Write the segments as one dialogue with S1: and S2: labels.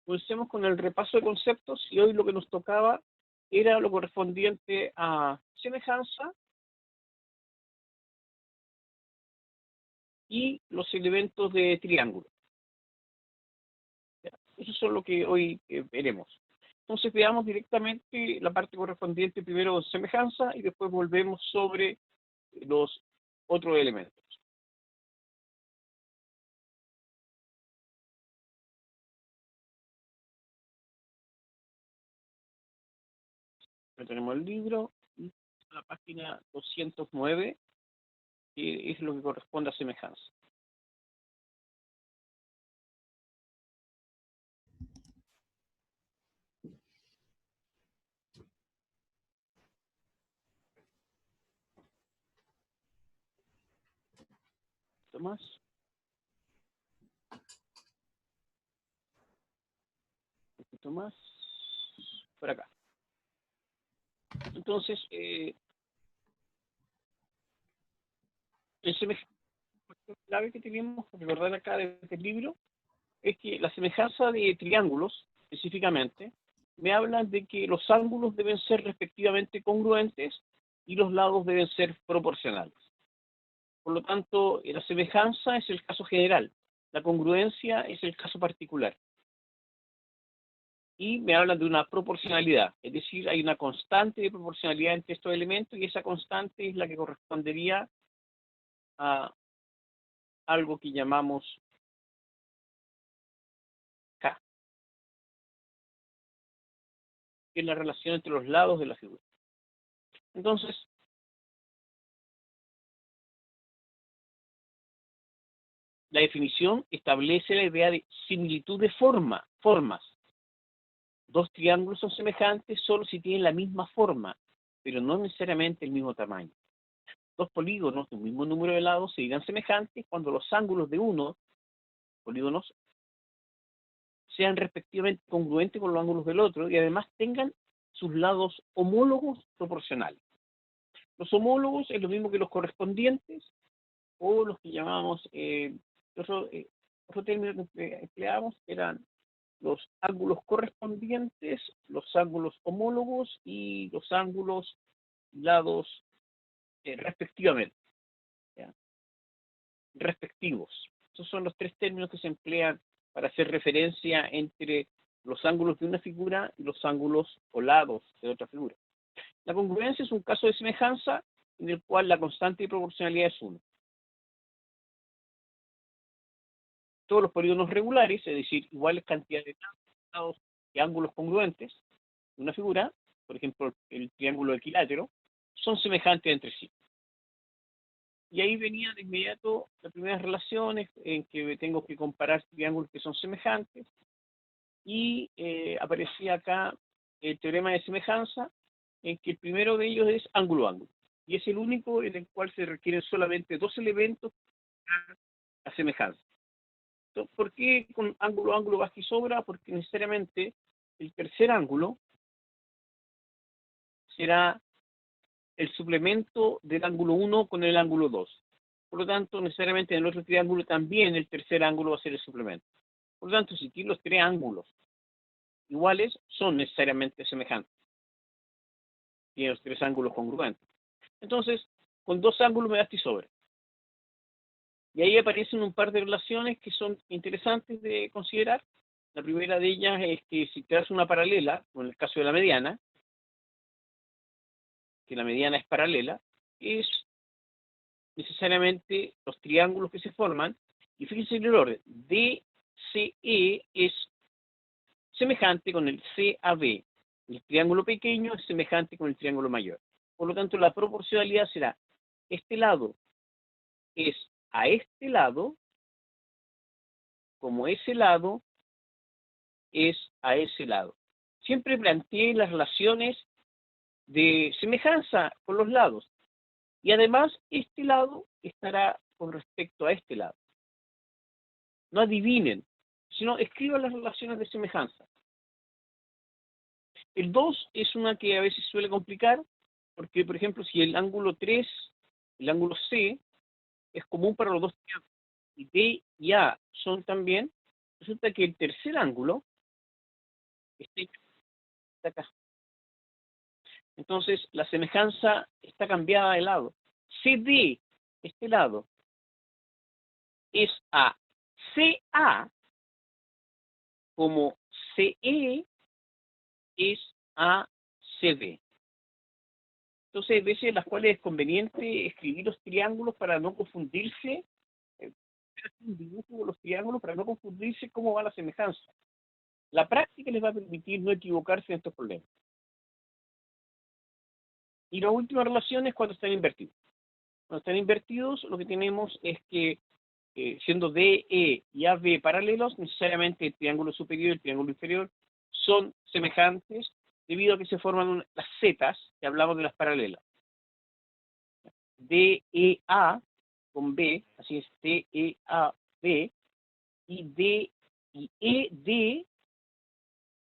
S1: Comencemos con el repaso de conceptos y hoy lo que nos tocaba era lo correspondiente a semejanza y los elementos de triángulo. Eso es lo que hoy veremos. Entonces veamos directamente la parte correspondiente primero en semejanza y después volvemos sobre los otros elementos. Ya tenemos el libro y la página 209, que es lo que corresponde a semejanza. Más. Un poquito más. Por acá. Entonces, el semejanza clave que tenemos que recordar acá de este libro es que la semejanza de triángulos, específicamente, me hablan de que los ángulos deben ser respectivamente congruentes y los lados deben ser proporcionales. Por lo tanto, la semejanza es el caso general, la congruencia es el caso particular. Y me hablan de una proporcionalidad, es decir, hay una constante de proporcionalidad entre estos elementos y esa constante es la que correspondería a algo que llamamos K, que es la relación entre los lados de la figura. Entonces, la definición establece la idea de similitud de formas. Dos triángulos son semejantes solo si tienen la misma forma, pero no necesariamente el mismo tamaño. Dos polígonos de un mismo número de lados se dirán semejantes cuando los ángulos de unos polígonos sean respectivamente congruentes con los ángulos del otro y además tengan sus lados homólogos proporcionales. Los homólogos es lo mismo que los correspondientes o los que llamamos, otro término que empleamos eran los ángulos correspondientes, los ángulos homólogos y los ángulos lados respectivamente, ¿ya? Respectivos. Esos son los tres términos que se emplean para hacer referencia entre los ángulos de una figura y los ángulos o lados de otra figura. La congruencia es un caso de semejanza en el cual la constante de proporcionalidad es 1. Todos los polígonos regulares, es decir, iguales cantidades de lados y ángulos congruentes de una figura, por ejemplo, el triángulo equilátero, son semejantes entre sí. Y ahí venía de inmediato las primeras relaciones en que tengo que comparar triángulos que son semejantes y aparecía acá el teorema de semejanza en que el primero de ellos es ángulo-ángulo y es el único en el cual se requieren solamente dos elementos para la semejanza. Entonces, ¿por qué con ángulo-ángulo basta y sobra? Porque necesariamente el tercer ángulo será el suplemento del ángulo 1 con el ángulo 2. Por lo tanto, necesariamente en el otro triángulo también el tercer ángulo va a ser el suplemento. Por lo tanto, si tiene los tres ángulos iguales, son necesariamente semejantes. Tienen los tres ángulos congruentes. Entonces, con dos ángulos me basta y sobra. Y ahí aparecen un par de relaciones que son interesantes de considerar. La primera de ellas es que si te das una paralela, como en el caso de la mediana, que la mediana es paralela, es necesariamente los triángulos que se forman, y fíjense en el orden, DCE es semejante con el CAB, el triángulo pequeño es semejante con el triángulo mayor. Por lo tanto, la proporcionalidad será, este lado es a este lado, como ese lado es a ese lado. Siempre planteé las relaciones de semejanza con los lados. Y además, este lado estará con respecto a este lado. No adivinen, sino escriban las relaciones de semejanza. El 2 es una que a veces suele complicar, porque, por ejemplo, si el ángulo 3, el ángulo C, es común para los dos triángulos, y D y A son también, resulta que el tercer ángulo Este está acá. Entonces, la semejanza está cambiada de lado. CD, este lado, es a CA, como CE es a CB. Entonces, hay veces en las cuales es conveniente escribir los triángulos para no confundirse, un dibujo de los triángulos para no confundirse cómo va la semejanza. La práctica les va a permitir no equivocarse en estos problemas. Y la última relación es cuando están invertidos. Cuando están invertidos, lo que tenemos es que siendo DE y AB paralelos, necesariamente el triángulo superior y el triángulo inferior son semejantes debido a que se forman las zetas que hablamos de las paralelas. DEA con B, así es, DEAB, y D y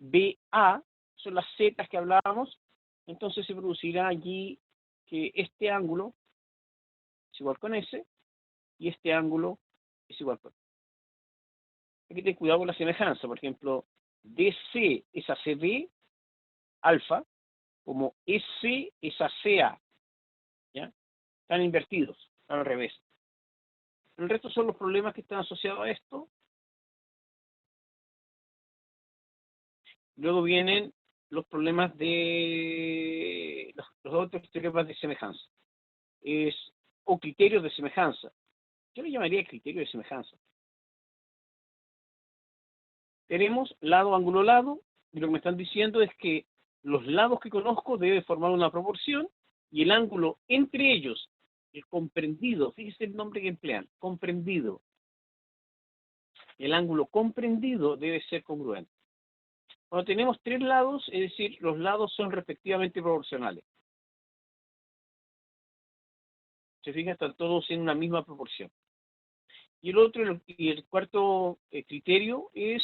S1: EDBA son las zetas que hablábamos. Entonces se producirá allí que este ángulo es igual con S y este ángulo es igual con S. Hay que tener cuidado con la semejanza. Por ejemplo, DC es a CB, alfa, como SC es a CA. ¿Ya? Están invertidos, están al revés. El resto son los problemas que están asociados a esto. Luego vienen los problemas de los otros teoremas de semejanza. O criterios de semejanza. Yo le llamaría criterio de semejanza. Tenemos lado, ángulo, lado, y lo que me están diciendo es que los lados que conozco deben formar una proporción y el ángulo entre ellos, el comprendido, fíjese el nombre que emplean, comprendido. El ángulo comprendido debe ser congruente. Cuando tenemos tres lados, es decir, los lados son respectivamente proporcionales. Se fijan, están todos en una misma proporción. Y el cuarto criterio es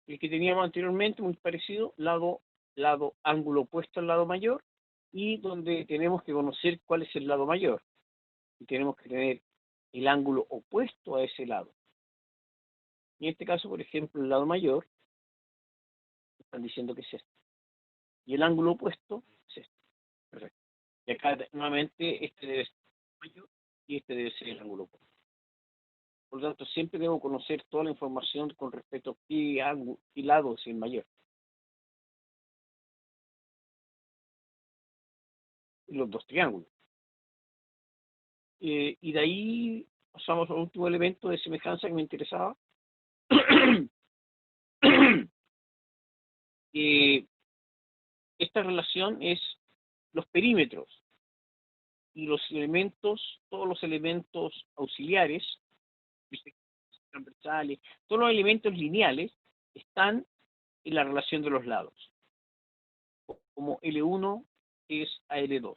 S1: el que teníamos anteriormente, muy parecido, lado, ángulo opuesto al lado mayor, y donde tenemos que conocer cuál es el lado mayor. Y tenemos que tener el ángulo opuesto a ese lado. Y en este caso, por ejemplo, el lado mayor, están diciendo que es este. Y el ángulo opuesto es este. Perfecto. Y acá, nuevamente, este debe ser el mayor y este debe ser el ángulo opuesto. Por lo tanto, siempre debo conocer toda la información con respecto a qué ángulo y lado es el mayor. Los dos triángulos. Y de ahí pasamos al último elemento de semejanza que me interesaba. Esta relación es los perímetros y los elementos, todos los elementos auxiliares, transversales, todos los elementos lineales están en la relación de los lados, como L1 es a L2.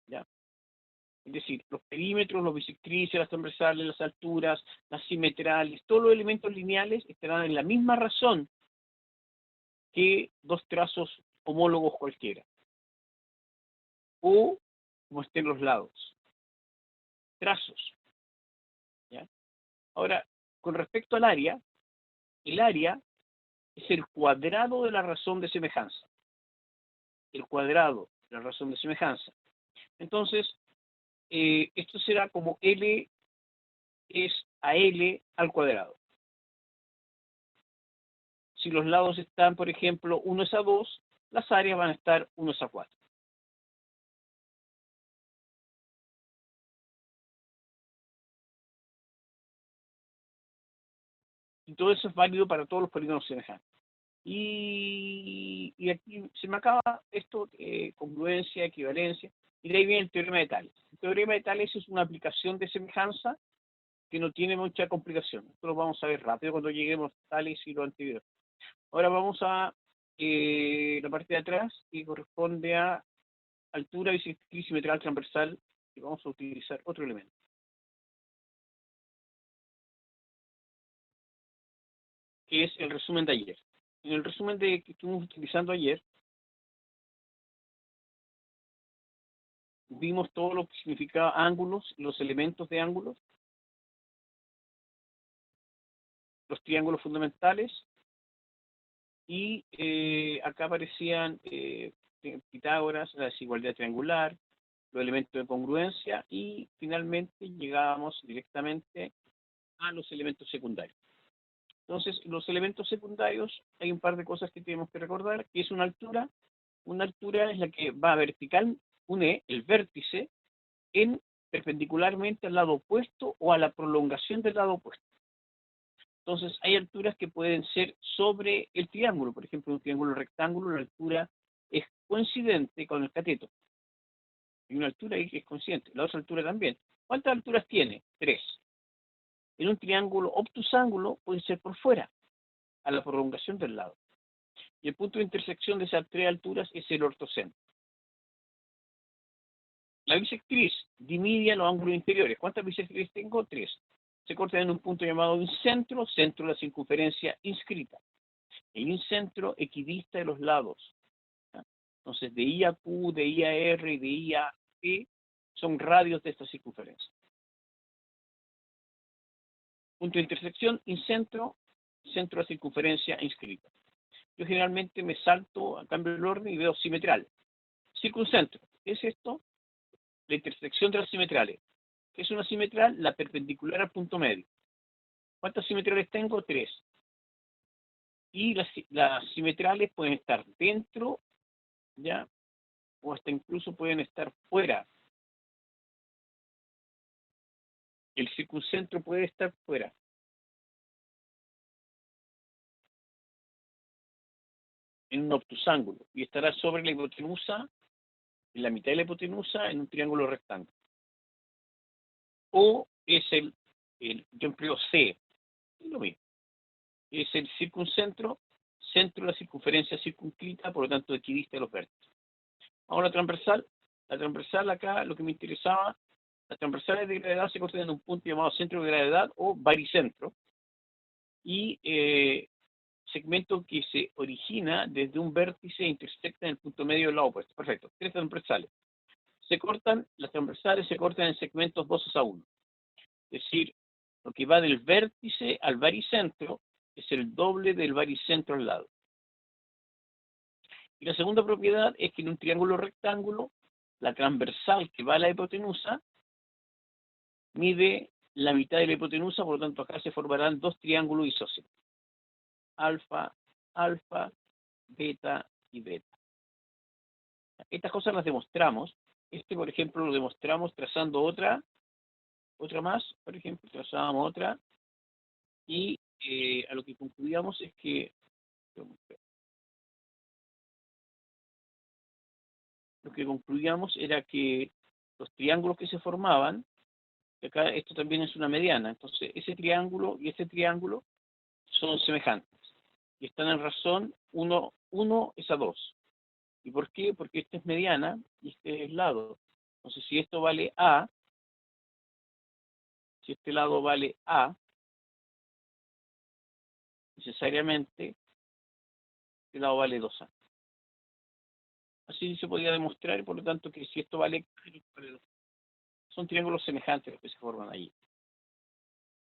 S1: ¿Ya? Es decir, los perímetros, los bisectrices, las transversales, las alturas, las simetrales, todos los elementos lineales estarán en la misma razón que dos trazos homólogos cualquiera. O como estén los lados. Trazos. ¿Ya? Ahora, con respecto al área, el área es el cuadrado de la razón de semejanza. El cuadrado de la razón de semejanza. Entonces, esto será como L es a L al cuadrado. Si los lados están, por ejemplo, 1 es a 2, las áreas van a estar 1 es a 4. Y todo eso es válido para todos los polígonos semejantes. Y aquí se me acaba esto, congruencia, equivalencia, y de ahí viene el teorema de Tales. El teorema de Tales es una aplicación de semejanza que no tiene mucha complicación. Esto lo vamos a ver rápido cuando lleguemos a Tales y lo anterior. Ahora vamos a la parte de atrás, que corresponde a altura, bisectriz, simetral, transversal, y vamos a utilizar otro elemento, que es el resumen de ayer. En el resumen que estuvimos utilizando ayer, vimos todo lo que significaba ángulos, los elementos de ángulos, los triángulos fundamentales, Y acá aparecían Pitágoras, la desigualdad triangular, los elementos de congruencia y finalmente llegábamos directamente a los elementos secundarios. Entonces, los elementos secundarios, hay un par de cosas que tenemos que recordar, que es una altura. Una altura es la que va vertical, une el vértice en perpendicularmente al lado opuesto o a la prolongación del lado opuesto. Entonces, hay alturas que pueden ser sobre el triángulo. Por ejemplo, un triángulo rectángulo, la altura es coincidente con el cateto. Hay una altura ahí que es coincidente, la otra altura también. ¿Cuántas alturas tiene? 3. En un triángulo obtusángulo puede ser por fuera, a la prolongación del lado. Y el punto de intersección de esas 3 alturas es el ortocentro. La bisectriz divide los ángulos inferiores. ¿Cuántas bisectrices tengo? 3. Se cortan en un punto llamado un centro, centro de la circunferencia inscrita. Hay un centro equidista de los lados. ¿Ya? Entonces, de I a Q, de I a R y de I a P son radios de esta circunferencia. Punto de intersección, incentro, centro de la circunferencia inscrita. Yo generalmente me salto, a cambio del orden y veo simetral. Circuncentro, ¿qué es esto? La intersección de las simetrales. ¿Qué es una simetral? La perpendicular al punto medio. ¿Cuántas simetrales tengo? 3. Y las simetrales pueden estar dentro, ¿ya? O hasta incluso pueden estar fuera. El circuncentro puede estar fuera. En un obtusángulo y estará sobre la hipotenusa, en la mitad de la hipotenusa, en un triángulo rectángulo. O es yo empleo C, es lo mismo. Es el circuncentro, centro de la circunferencia circunscrita, por lo tanto equidista de los vértices. Ahora la transversal acá, lo que me interesaba, las transversales de gravedad se cortan en un punto llamado centro de gravedad o baricentro, y segmento que se origina desde un vértice e intersecta en el punto medio del lado opuesto. Perfecto, 3 transversales. Las transversales se cortan en segmentos 2:1. Es decir, lo que va del vértice al baricentro es el doble del baricentro al lado. Y la segunda propiedad es que en un triángulo rectángulo, la transversal que va a la hipotenusa mide la mitad de la hipotenusa, por lo tanto acá se formarán 2 triángulos isósceles. Alfa, alfa, beta y beta. Estas cosas las demostramos. Por ejemplo, lo demostramos trazando otra más, por ejemplo, trazábamos otra, y a lo que concluíamos es que lo que concluíamos era que los triángulos que se formaban, acá esto también es una mediana, entonces ese triángulo y este triángulo son semejantes y están en razón 1 es a 2. ¿Y por qué? Porque esta es mediana y este es lado. Entonces, si esto vale A, si este lado vale A, necesariamente este lado vale 2A. Así se podía demostrar, por lo tanto, que si esto vale, son triángulos semejantes los que se forman allí.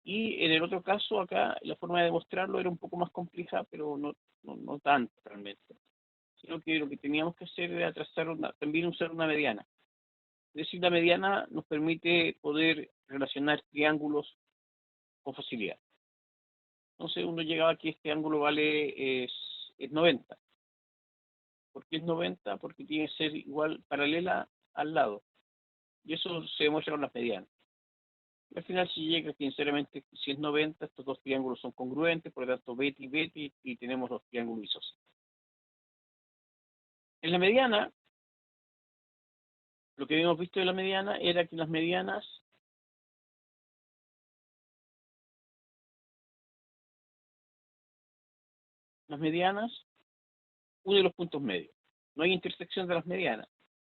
S1: Y en el otro caso, acá, la forma de demostrarlo era un poco más compleja, pero no tanto realmente. Sino que lo que teníamos que hacer era también usar una mediana. Es decir, la mediana nos permite poder relacionar triángulos con facilidad. Entonces uno llegaba aquí, este ángulo es 90. ¿Por qué es 90? Porque tiene que ser igual, paralela al lado. Y eso se demuestra con las medianas. Y al final se llega que sinceramente, si es 90, estos 2 triángulos son congruentes, por lo tanto beta y beta, y tenemos los triángulos isósceles. En la mediana, lo que habíamos visto de la mediana era que las medianas unen los puntos medios. No hay intersección de las medianas.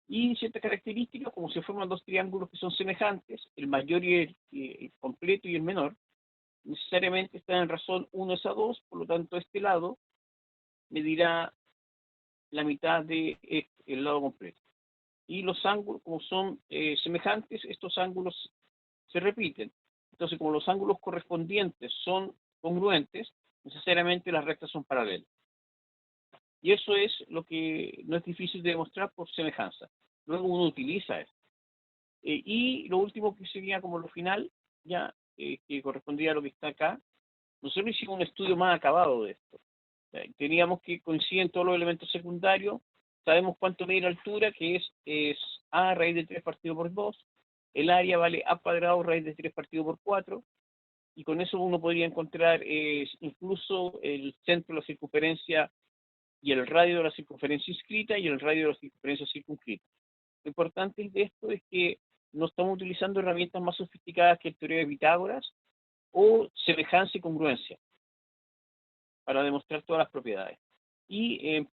S1: Y ciertas características, como se forman 2 triángulos que son semejantes, el mayor y el completo y el menor, necesariamente están en razón 1 es a 2, por lo tanto este lado medirá la mitad del lado completo. Y los ángulos, como son semejantes, estos ángulos se repiten. Entonces, como los ángulos correspondientes son congruentes, necesariamente las rectas son paralelas. Y eso es lo que no es difícil de demostrar por semejanza. Luego uno utiliza eso. Y lo último que sería como lo final, ya que correspondía a lo que está acá, nosotros hicimos un estudio más acabado de esto. Teníamos que coinciden todos los elementos secundarios, sabemos cuánto mide la altura, que es a raíz de 3 partido por 2, el área vale a cuadrado raíz de 3 partido por 4, y con eso uno podría encontrar incluso el centro de la circunferencia y el radio de la circunferencia inscrita y el radio de la circunferencia circunscrita. Lo importante de esto es que no estamos utilizando herramientas más sofisticadas que el teorema de Pitágoras o semejanza y congruencia para demostrar todas las propiedades. Y en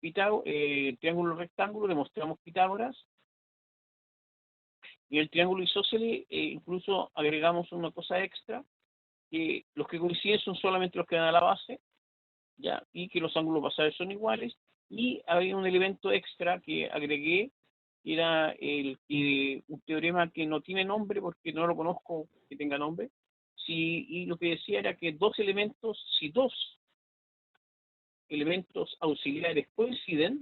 S1: triángulo rectángulo demostramos Pitágoras, y el triángulo isósceles incluso agregamos una cosa extra, que los que coinciden son solamente los que dan a la base, ¿ya? Y que los ángulos basales son iguales, y había un elemento extra que agregué, que era un teorema que no tiene nombre porque no lo conozco que tenga nombre, y lo que decía era que si dos elementos auxiliares coinciden,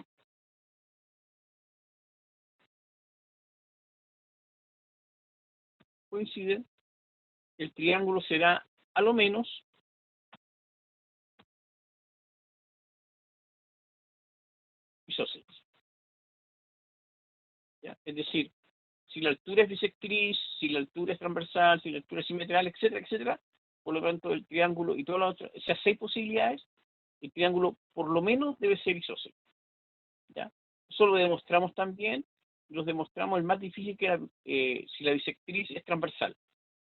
S1: el triángulo será a lo menos isósceles. ¿Ya? Es decir, si la altura es bisectriz, si la altura es transversal, si la altura es simetral, etcétera, etcétera, por lo tanto el triángulo y todas las otras, esas 6 posibilidades, el triángulo por lo menos debe ser isósceles. ¿Ya? Eso lo demostramos también, los demostramos el más difícil, que era si la bisectriz es transversal.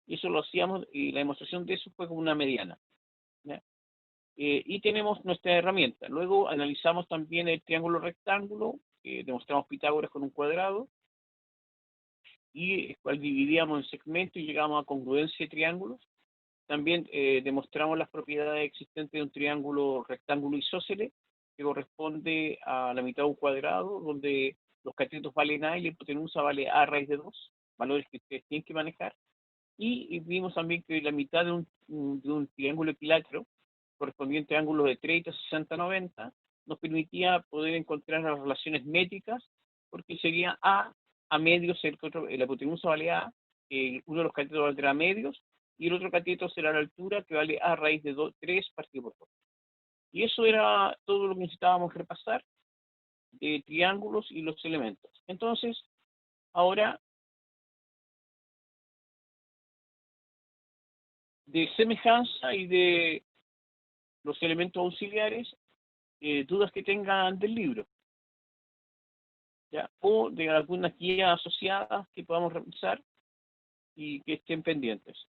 S1: Y eso lo hacíamos, y la demostración de eso fue como una mediana. ¿Ya? Y tenemos nuestra herramienta. Luego analizamos también el triángulo rectángulo, demostramos Pitágoras con un cuadrado, y el cual dividíamos en segmentos y llegamos a congruencia de triángulos. También demostramos las propiedades existentes de un triángulo rectángulo isósceles, que corresponde a la mitad de un cuadrado, donde los catetos valen A y la hipotenusa vale A raíz de 2, valores que ustedes tienen que manejar. Y vimos también que la mitad de un triángulo equilátero, correspondiente a ángulos de 30, 60, 90, nos permitía poder encontrar las relaciones métricas, porque sería a medios, la hipotenusa vale A, uno de los catetos valdrá medios, y el otro cateto será la altura, que vale A raíz de 3 partido por 2. Y eso era todo lo que necesitábamos repasar de triángulos y los elementos. Entonces, ahora, de semejanza y de los elementos auxiliares, dudas que tengan del libro, ¿ya? O de algunas guías asociadas que podamos revisar y que estén pendientes.